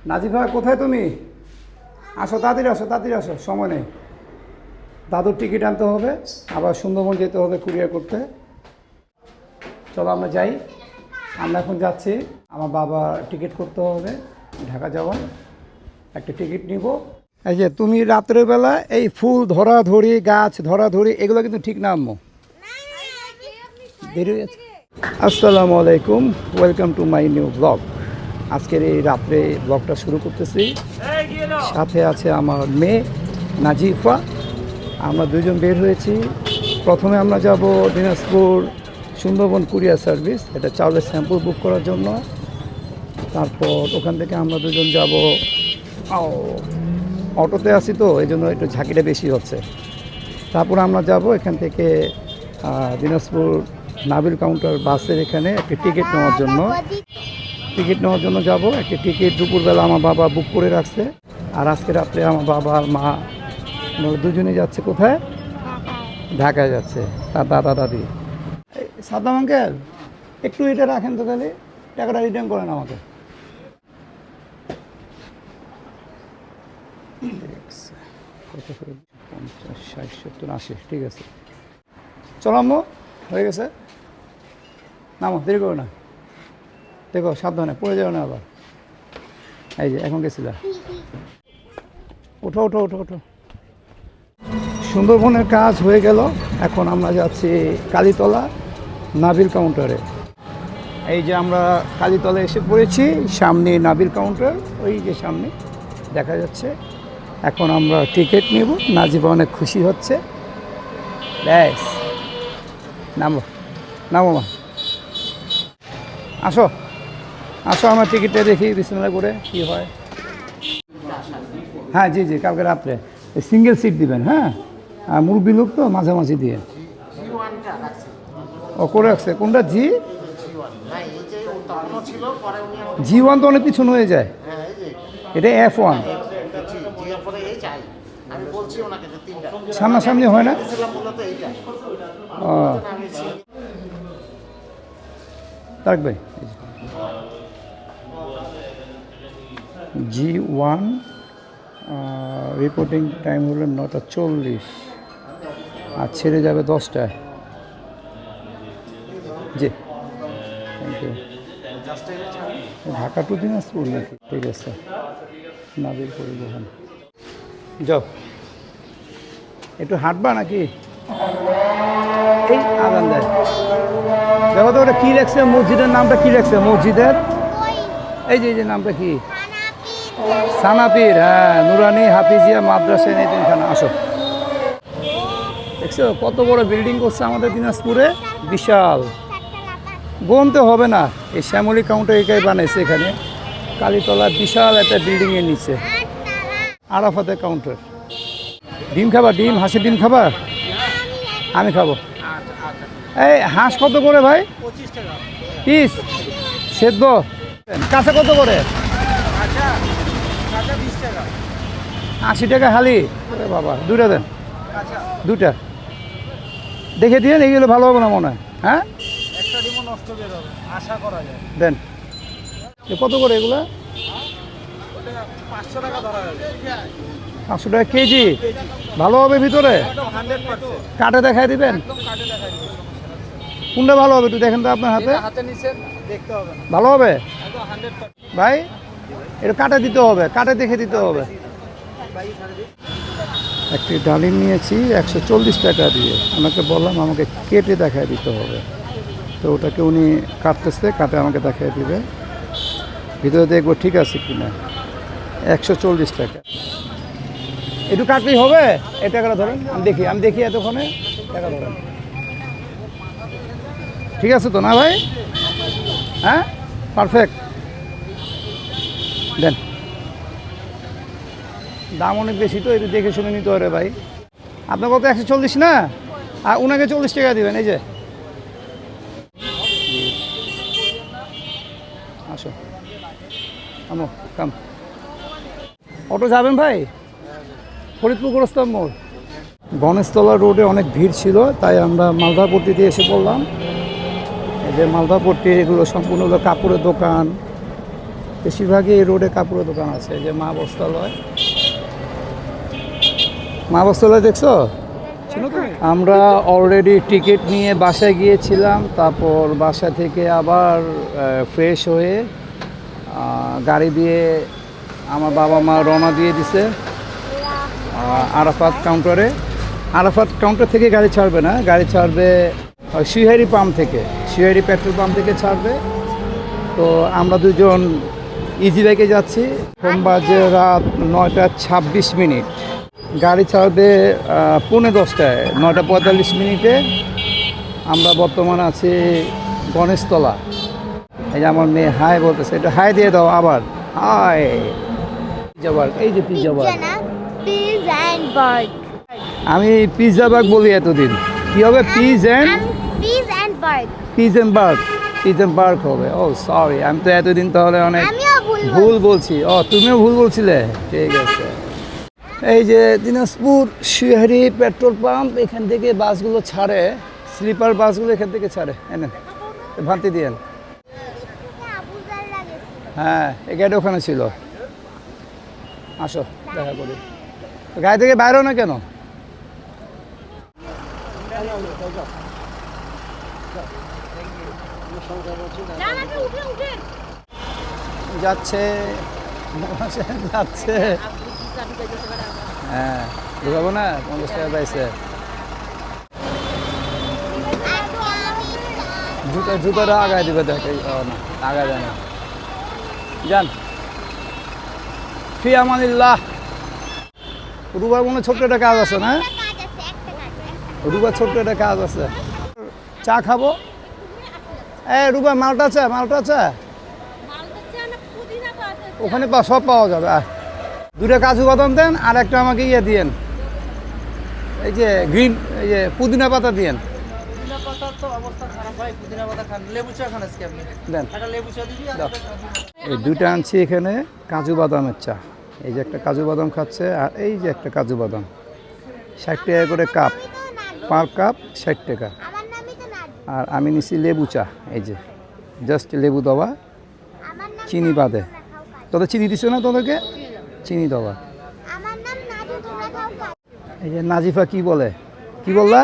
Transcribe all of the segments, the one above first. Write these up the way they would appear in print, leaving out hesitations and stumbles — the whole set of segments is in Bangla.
নাজিব ভাই কোথায় তুমি? আসো তাড়াতাড়ি আসো, তাড়াতাড়ি আসো, সময় নেই। দাদুর টিকিট আনতে হবে, আবার সুন্দরবন যেতে হবে কুরিয়ার করতে। চলো আমরা যাই। আমরা এখন যাচ্ছি, আমার বাবা টিকিট করতে হবে ঢাকা যাওয়ার, একটা টিকিট নিব। এই যে তুমি রাত্রের বেলা এই ফুল ধরাধরি, গাছ ধরাধরি, এগুলো কিন্তু ঠিক না আম্মু। দেরি হয়ে যাচ্ছে। আসসালামু আলাইকুম, welcome to my new blog. আজকের এই রাত্রে ব্লগটা শুরু করতেছি। সাথে আছে আমার মেয়ে নাজিফা। আমরা দুজন বের হয়েছি। প্রথমে আমরা যাব দিনাজপুর সুন্দরবন কুরিয়ার সার্ভিস, এটা চাউলের স্যাম্পল বুক করার জন্য। তারপর ওখান থেকে আমরা দুজন যাব, অটোতে আসি তো এই জন্য একটু ঝাঁকিটা বেশি হচ্ছে। তারপর আমরা যাব এখান থেকে দিনাজপুর নাবিল কাউন্টার বাসের এখানে একটা টিকিট নেওয়ার জন্য যাব। একটা টিকিট দুপুরবেলা আমার বাবা বুক করে রাখছে। আর আজকে রাত্রে আমার বাবা আর মা দুজনে যাচ্ছে কোথায়? ঢাকায় যাচ্ছে, তার দাদা দাদি। সাদ্দাম আঙ্কেল একটু এটা রাখেন তো, তাহলে টাকাটা রিটার্ন করেন আমাকে। 50, 60, 70, 80, ঠিক আছে। চলো আম্মু, হয়ে গেছে, নামো, দেরি করো না। দেখো সাবধানে পড়ে যাও না আবার। এই যে এখন গেছিল, ওঠো ওঠো ওঠো ওঠো। সুন্দরবনের কাজ হয়ে গেল, এখন আমরা যাচ্ছি কালীতলা নাবিল কাউন্টারে। এই যে আমরা কালীতলা এসে পড়েছি, সামনে নাবিল কাউন্টার, ওই যে সামনে দেখা যাচ্ছে। এখন আমরা টিকিট নিব, নাজিবা অনেক খুশি হচ্ছে। ব্যাস, নামো নামো মা, আসো আসো, আমার টিকিটটা দেখি বিছানা করে কী হয়। হ্যাঁ জি জি, কালকে রাত্রে সিঙ্গেল সিট দিবেন। হ্যাঁ, আর মুরব্বী লোক তো মাঝামাঝি দিয়ে ও করে রাখছে। কোনটা G1 তো অনেক পিছন হয়ে যায়, এটা F1। সামনাসামনি হয় না? ও থাকবে G1, রিপোর্টিং টাইম হলো 9:40, আর ছেড়ে যাবে 10টায়। জি, thank you. Dhaka to Dinajpur নাকি? ঠিক আছে, নাবিল পরিবহন। যাও, একটু হাঁটবা নাকি? এই আদান দেয়, দেখো তো ওটা কী লেখছে, মসজিদের নামটা কী লেখছে মসজিদের? এই যে নামটা কি? সানাপীর, হ্যাঁ, নুরানি হাফিজিয়া মাদ্রাসা এতিমখানা। আসো, দেখছো কত বড় বিল্ডিং করছে আমাদের দিনাজপুরে, বিশাল, গুনতে হবে না। এই শ্যামলী কাউন্টার একাই বানাইছে এখানে কালীতলা, বিশাল একটা বিল্ডিংয়ের নিচে। আরাফাতের কাউন্টার। ডিম খাবা? ডিম, হাঁসের ডিম খাবা? আমি খাবো। এই হাঁস কত করে ভাই? 25 টাকা পিস। সেদ্ধ কাঁচা কত করে? 80 টাকা হালি। বাবা, দুইটা দেন, দুইটা দেখে দিয়ে। এগুলো ভালো হবে না মনে হয়। হ্যাঁ, একটা ডিমও নষ্ট হয়ে যাবে, আশা করা যায়। দেন, কত করে এগুলো? 500 টাকা ধরা যাবে। 500 টাকা কেজি? ভালো হবে ভিতরে? কাটে দেখাই দিবেন? কোনটা ভালো হবে একটু দেখেন তো আপনার হাতে। দেখতে হবে, ভালো হবে ভাই? এটা কাটে দিতে হবে, কাটে দেখে দিতে হবে। একটি ডালিম নিয়েছি 140 টাকা দিয়ে। আমাকে বললাম আমাকে কেটে দেখায় দিতে হবে, তো ওটাকে উনি কাটতেছে, কাটে আমাকে দেখায় দিবে, ভিতরে দেখবো ঠিক আছে কিনা। 140 টাকা। একটু কাটলেই হবে। এই টাকাটা ধরেন, আমি দেখি এতক্ষণে। টাকা ধরেন, ঠিক আছে তো না ভাই? হ্যাঁ, পারফেক্ট। দেন, দাম অনেক বেশি তো, একটু দেখে শুনে নিতে হবে ভাই। আপনার কত? 140 না? আর ওনাকে 40 টাকা দিবেন। এই যে আসো, আমো কাম। অটো যাবেন ভাই? ফরিদপুর গোরস্তান মোড়। গণেশতলা রোডে অনেক ভিড় ছিল, তাই আমরা মালদাপট্টি দিয়ে এসে পড়লাম। এই যে মালদাপট্টি, এগুলো সম্পূর্ণ হলো কাপড়ের দোকান, বেশিরভাগই এই রোডে কাপড়ের দোকান আছে, এই যে মা বস্ত্রালয়। মা বস্ত্রালয় দেখছো? আমরা অলরেডি টিকিট নিয়ে বাসায় গিয়েছিলাম, তারপর বাসা থেকে আবার ফ্রেশ হয়ে গাড়ি দিয়ে আমার বাবা মা রওনা দিয়ে দিছে আরাফাত কাউন্টারে। আরাফাত কাউন্টার থেকে গাড়ি ছাড়বে না, গাড়ি ছাড়বে শিহারি পাম্প থেকে, শিহারি পেট্রোল পাম্প থেকে ছাড়বে। তো আমরা দুজন ইজি বাইকে যাচ্ছি। এখন বাজে রাত 9:26। গাড়ি ছাড়বে 9:45, 9:45। আমরা বর্তমানে আছি গণেশতলা। এই যে আমার মেয়ে হাই বলতেছে, একটু হাই দিয়ে দাও আবার। হাই পিজ্জাবার্গ, এই যে পিজ্জাবার্গ। আমি পিজ্জাবার্গ বলি এতদিন, কি হবে? পিজ অ্যান্ড বার্গ হবে। ও সরি, আমি তো এতদিন তাহলে অনেক ভুল বলছি। ও তুমিও ভুল বলছিলে, ঠিক আছে। এই যে দিনাজপুর শিহারি পেট্রোল পাম্প, এখান থেকে বাসগুলো ছাড়ে, স্লিপার বাসগুলো এখান থেকে ছাড়ে। এনে ভান্তি দিয়েন। হ্যাঁ, এই গাড়ি ওখানে ছিল। আসো দেখা করি। গাড়ি থেকে বাইরেও না কেন? যাচ্ছে যাচ্ছে। হ্যাঁ, ঢুকাবো না, 50 টাকা পাইছে। জুতোটা আগায় দিবে, দেখে না আগায় যায় না। যান, ফি আমানিল্লাহ। রুবার মনে ছোট্ট একটা কাজ আছে না? রুবার ছোট্ট একটা কাজ আছে। চা খাবো। রুবা মালটা চা, মালটা চা ওখানে সব পাওয়া যাবে। 2টা কাজু বাদাম দেন, আর একটা আমাকে ইয়ে দিয়েন, এই যে গ্রিন, এই যে পুদিনা পাতা দিয়েন। এই 2টা আনছি এখানে কাজু বাদামের চা। এই যে একটা কাজু বাদাম খাচ্ছে, আর এই যে একটা কাজু বাদাম। 60 টাকা করে কাপ, পার কাপ 60 টাকা। আর আমি নিছি লেবু চা, এই যে জাস্ট লেবু দেওয়া, চিনি বাদে। তোদের চিনি দিছো না? তোদেরকে চিনি দেওয়া। এই যে নাজিফা কি বলে, কি বললা?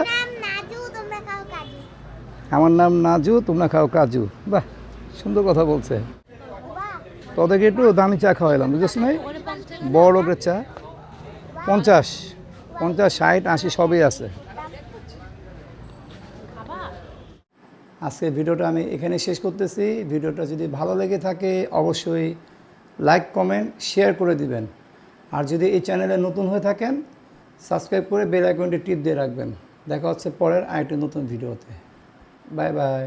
আমার নাম নাজু, তোমরা খাও কাজু। বাহ, সুন্দর কথা বলছে। তোদেরকে একটু দামি চা খাওয়াইলাম, বুঝেছ নাই? বড় লোকের চা 50, 60, 80 সবই আছে। আজকে ভিডিওটা আমি এখানে শেষ করতেছি। ভিডিওটা যদি ভালো লেগে থাকে অবশ্যই লাইক, কমেন্ট, শেয়ার করে দিবেন। আর যদি এই চ্যানেলে নতুন হয়ে থাকেন সাবস্ক্রাইব করে বেল আইকনটি টিপ দিয়ে রাখবেন। দেখা হচ্ছে পরের আরেকটি নতুন ভিডিওতে। Bye bye.